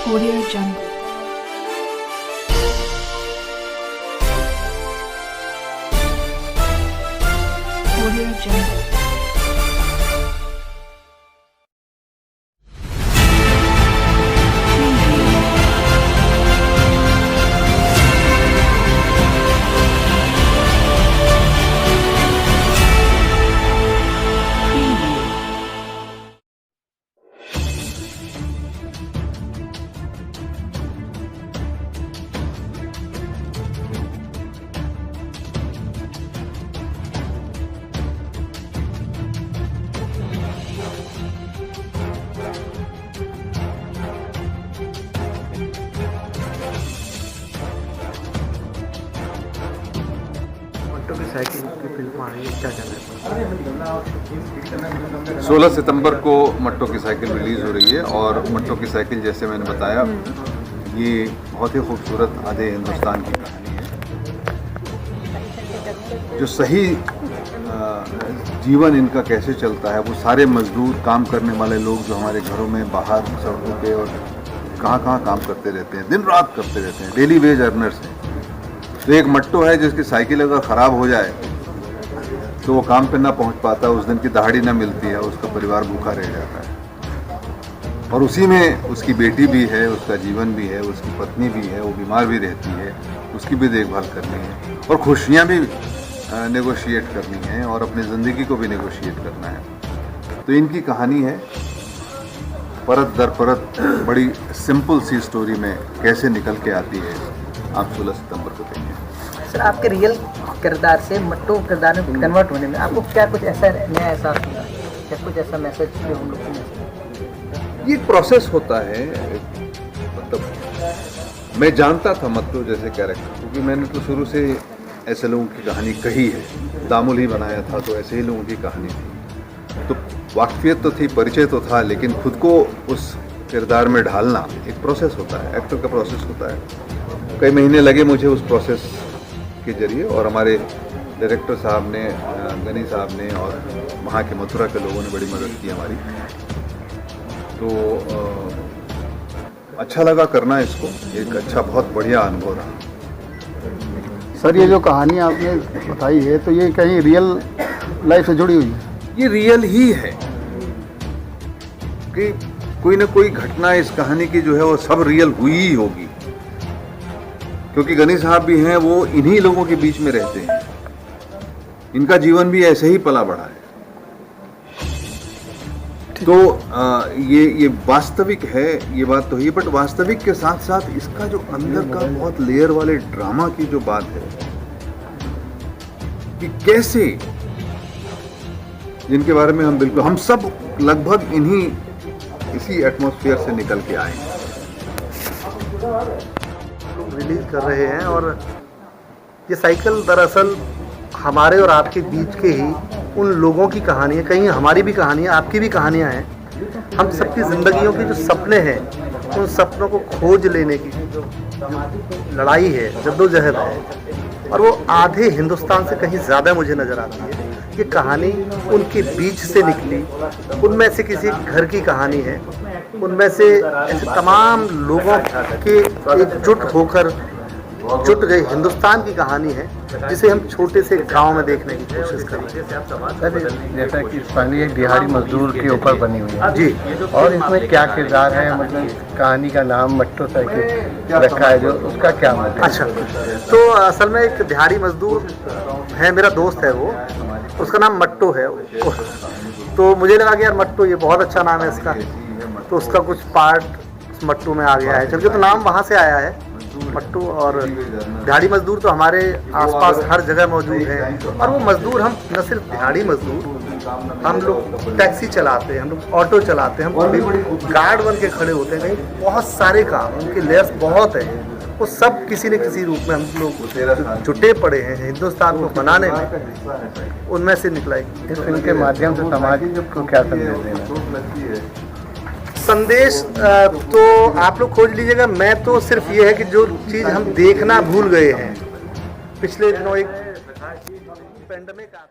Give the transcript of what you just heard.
Audio Jungle. Audio Jungle. मट्टो की cycle की film आ रही है, क्या कहना है? 16 सितंबर को मट्टो की साइकिल रिलीज़ हो रही है और मट्टो की साइकिल, जैसे मैंने बताया, ये बहुत ही खूबसूरत आधे हिंदुस्तान की कहानी है। जो सही जीवन इनका कैसे चलता है, वो सारे मजदूर, काम करने वाले लोग जो हमारे घरों में, बाहर, सड़कों पे और कहाँ काम करते रहते हैं, दिन रात करते रहते हैं, डेली वेज अर्नर्स हैं। तो एक मट्टो है जिसकी साइकिल अगर ख़राब हो जाए तो वो काम पे ना पहुंच पाता, उस दिन की दहाड़ी ना मिलती है, उसका परिवार भूखा रह जाता है। और उसी में उसकी बेटी भी है, उसका जीवन भी है, उसकी पत्नी भी है, वो बीमार भी रहती है, उसकी भी देखभाल करनी है और खुशियाँ भी नेगोशिएट करनी है और अपनी ज़िंदगी को भी नेगोशिएट करना है। तो इनकी कहानी है परत दर परत, बड़ी सिंपल सी स्टोरी में कैसे निकल के आती है। आप 16 सितंबर को देखें। सर, आपके रियल किरदार से मट्टो किरदार में कन्वर्ट होने में आपको क्या कुछ ऐसा नया एहसास हुआ, क्या कुछ ऐसा मैसेज जो हम लोग को? ये एक प्रोसेस होता है। मतलब मैं जानता था मट्टो जैसे कैरेक्टर, क्योंकि मैंने तो शुरू से ऐसे लोगों की कहानी कही है। दामुल ही बनाया था तो ऐसे ही लोगों की कहानी थी, तो वाकफियत तो थी, परिचय तो था, लेकिन खुद को उस किरदार में ढालना एक प्रोसेस होता है, एक्टर का प्रोसेस होता है। कई महीने लगे मुझे उस प्रोसेस के जरिए, और हमारे डायरेक्टर साहब ने, गनी साहब ने और वहाँ के मथुरा के लोगों ने बड़ी मदद की हमारी। तो अच्छा लगा करना इसको, एक अच्छा बहुत बढ़िया अनुभव रहा। सर, ये जो कहानी आपने बताई है तो ये कहीं रियल लाइफ से जुड़ी हुई है? ये रियल ही है कि कोई ना कोई घटना इस कहानी की जो है वो सब रियल हुई ही होगी, क्योंकि गनी साहब भी हैं, वो इन्हीं लोगों के बीच में रहते हैं, इनका जीवन भी ऐसे ही पला बढ़ा है। तो ये वास्तविक है, ये बात तो है, बट वास्तविक के साथ साथ इसका जो अंदर का बहुत लेयर वाले ड्रामा की जो बात है कि कैसे, जिनके बारे में हम सब लगभग इसी एटमॉस्फेयर से निकल के आए हैं। रिलीज कर रहे हैं और ये साइकिल दरअसल हमारे और आपके बीच के ही उन लोगों की कहानी है, कहीं हमारी भी कहानी है, आपकी भी कहानियां हैं। हम सबकी ज़िंदगियों के जो सपने हैं, उन सपनों को खोज लेने की जो लड़ाई है, जद्दोजहद है, और वो आधे हिंदुस्तान से कहीं ज़्यादा मुझे नज़र आती है। ये कहानी उनके बीच से निकली, उनमें से किसी घर की कहानी है, उनमें से ऐसे तमाम लोगों के एकजुट होकर जुट गए हिंदुस्तान की कहानी है, जिसे हम छोटे से गांव में देखने की कोशिश कर रहे हैं। जैसा कि पहले एक दिहाड़ी मजदूर के ऊपर बनी हुई है जी, और इसमें क्या किरदार है? मतलब कहानी का नाम मट्टो साइकिल रखा है, जो उसका क्या मतलब? अच्छा, तो असल में एक दिहाड़ी मजदूर है, मेरा दोस्त है वो, उसका नाम मट्टो है। तो मुझे लगा कि यार मट्टो, ये बहुत अच्छा नाम है इसका, तो उसका कुछ पार्ट उस मट्टो में आ गया है, चल के तो नाम वहाँ से आया है मट्टू। और दिहाड़ी मजदूर तो हमारे आसपास हर जगह मौजूद है, और वो मजदूर, हम न सिर्फ दिहाड़ी मजदूर, हम लोग टैक्सी चलाते हैं, हम लोग ऑटो चलाते हैं, हम गार्ड बन के खड़े होते हैं, कहीं बहुत सारे काम, उनके लेयर्स बहुत हैं, वो सब किसी न किसी रूप में हम लोग जुटे पड़े हैं हिंदुस्तान को बनाने में, उनमें से निकला। इस फिल्म के माध्यम से समाज को क्या संदेश देना? संदेश तो आप लोग खोज लीजिएगा। मैं तो सिर्फ ये है कि जो चीज़ हम देखना भूल गए हैं, पिछले दिनों एक पेंडेमिक आता है।